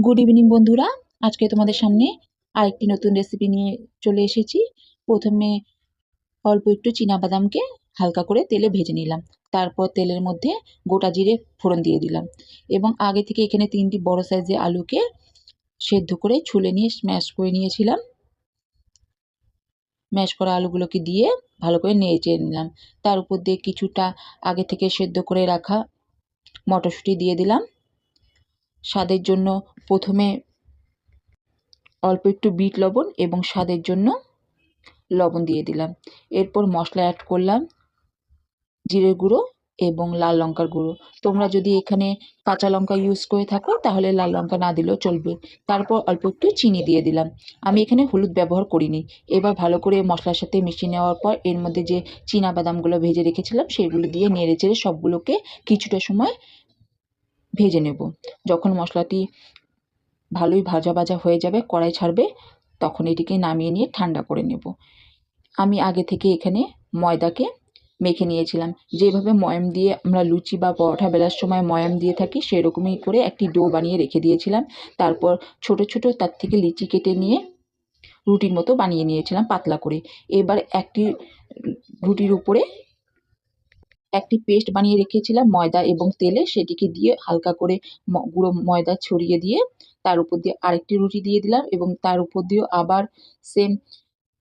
Good evening বন্ধুরা, আজকে তোমাদের সামনে আরেকটি নতুন রেসিপি নিয়ে চলে এসেছি। প্রথমে অল্প একটু বাদামকে হালকা করে তেলে ভেজে নিলাম। তারপর তেলের মধ্যে গোটা জিরে ফোড়ন দিয়ে দিলাম এবং আগে থেকে এখানে 3টি বড় সাইজের আলুকে সেদ্ধ করে ছুলে নিয়ে স্ম্যাশ করে নিয়েছিলাম। ম্যাশ করা আলুগুলোকে দিয়ে ভালো করে নেড়ে চেড়ে নিলাম। তার উপর দিয়ে কিছুটা আগে থেকে সেদ্ধ করে রাখা মটরশুঁটি দিয়ে দিলাম। স্বাদের জন্য প্রথমে অল্প একটু বিট লবণ এবং স্বাদের জন্য লবণ দিয়ে দিলাম। এরপর মশলা অ্যাড করলাম জিরে গুঁড়ো এবং লাল লঙ্কার গুঁড়ো। তোমরা যদি এখানে কাঁচা লঙ্কা ইউজ করে থাকো তাহলে লাল লঙ্কা না দিলেও চলবে। তারপর অল্প একটু চিনি দিয়ে দিলাম। আমি এখানে হলুদ ব্যবহার করিনি। এবার ভালো করে মশলার সাথে মিশিয়ে নেওয়ার পর এর মধ্যে যে বাদামগুলো ভেজে রেখেছিলাম সেগুলো দিয়ে নেড়ে চেড়ে সবগুলোকে কিছুটা সময় ভেজে নেব। যখন মশলাটি ভালোই ভাজা ভাজা হয়ে যাবে, কড়াই ছাড়বে, তখন এটিকে নামিয়ে নিয়ে ঠান্ডা করে নেব। আমি আগে থেকে এখানে ময়দাকে মেখে নিয়েছিলাম। যেভাবে ময়াম দিয়ে আমরা লুচি বা পরোটা বেলার সময় ময়াম দিয়ে থাকি সেরকমই করে একটি ডো বানিয়ে রেখে দিয়েছিলাম। তারপর ছোট ছোট তার থেকে লিচি কেটে নিয়ে রুটির মতো বানিয়ে নিয়েছিলাম পাতলা করে। এবার একটি রুটির উপরে একটি পেস্ট বানিয়ে রেখেছিলাম ময়দা এবং তেলে, সেটিকে দিয়ে হালকা করে গুঁড়ো ময়দা ছড়িয়ে দিয়ে তার উপর দিয়ে আরেকটি রুটি দিয়ে দিলাম এবং তার উপর দিয়েও আবার সেম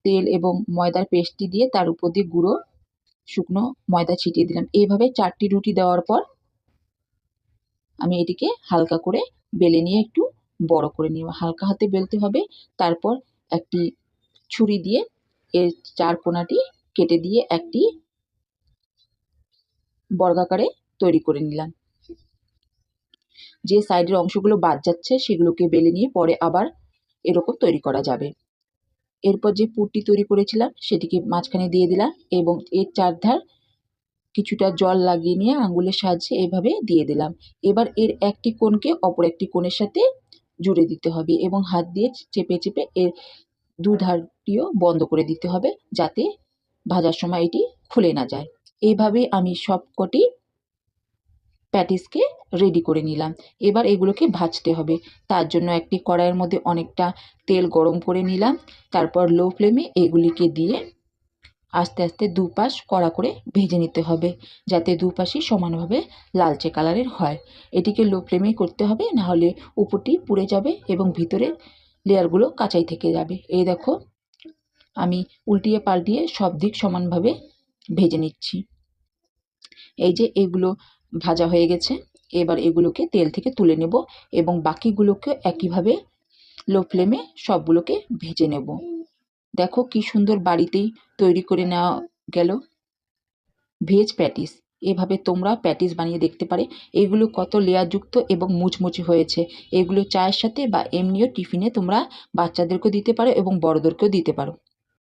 তেল এবং ময়দার পেস্টটি দিয়ে তার উপর দিয়ে গুঁড়ো শুকনো ময়দা ছিটিয়ে দিলাম। এইভাবে 4টি রুটি দেওয়ার পর আমি এটিকে হালকা করে বেলে নিয়ে একটু বড় করে নিব। হালকা হাতে বেলতে হবে। তারপর একটি ছুরি দিয়ে এর 4 কোণাটি কেটে দিয়ে একটি বর্গাকারে তৈরি করে নিলাম। যে সাইডের অংশগুলো বাদ যাচ্ছে সেগুলোকে বেলে নিয়ে পরে আবার এরকম তৈরি করা যাবে। এরপর যে পুরটি তৈরি করেছিলাম সেটিকে মাঝখানে দিয়ে দিলাম এবং এর চারধার কিছুটা জল লাগিয়ে নিয়ে আঙুলের সাহায্যে এভাবে দিয়ে দিলাম। এবার এর একটি কোণকে অপর একটি কোণের সাথে জুড়ে দিতে হবে এবং হাত দিয়ে চেপে চেপে এর দুধারটিও বন্ধ করে দিতে হবে যাতে ভাজার সময় এটি খুলে না যায়। এইভাবে আমি সবকটি প্যাটিসকে রেডি করে নিলাম। এবার এগুলোকে ভাজতে হবে। তার জন্য একটি কড়াইয়ের মধ্যে অনেকটা তেল গরম করে নিলাম। তারপর লো ফ্লেমে এগুলিকে দিয়ে আস্তে আস্তে দুপাশ কড়া করে ভেজে নিতে হবে যাতে দুপাশই সমানভাবে লালচে কালারের হয়। এটিকে লো ফ্লেমেই করতে হবে, নাহলে উপরটি পুড়ে যাবে এবং ভিতরের লেয়ারগুলো কাঁচাই থেকে যাবে। এই দেখো, আমি উল্টিয়ে পাল্টিয়ে সব দিক সমানভাবে ভেজে নিচ্ছি। এই যে এগুলো ভাজা হয়ে গেছে। এবার এগুলোকে তেল থেকে তুলে নেব এবং বাকিগুলোকে একইভাবে লো ফ্লেমে সবগুলোকে ভেজে নেব। দেখো কি সুন্দর বাড়িতেই তৈরি করে নেওয়া গেল ভেজ প্যাটিস। এভাবে তোমরা প্যাটিস বানিয়ে দেখতে পারে। এগুলো কত লেয়ারযুক্ত এবং মুচমুচে হয়েছে। এগুলো চায়ের সাথে বা এমনিও টিফিনে তোমরা বাচ্চাদেরকেও দিতে পারো এবং বড়দেরকেও দিতে পারো।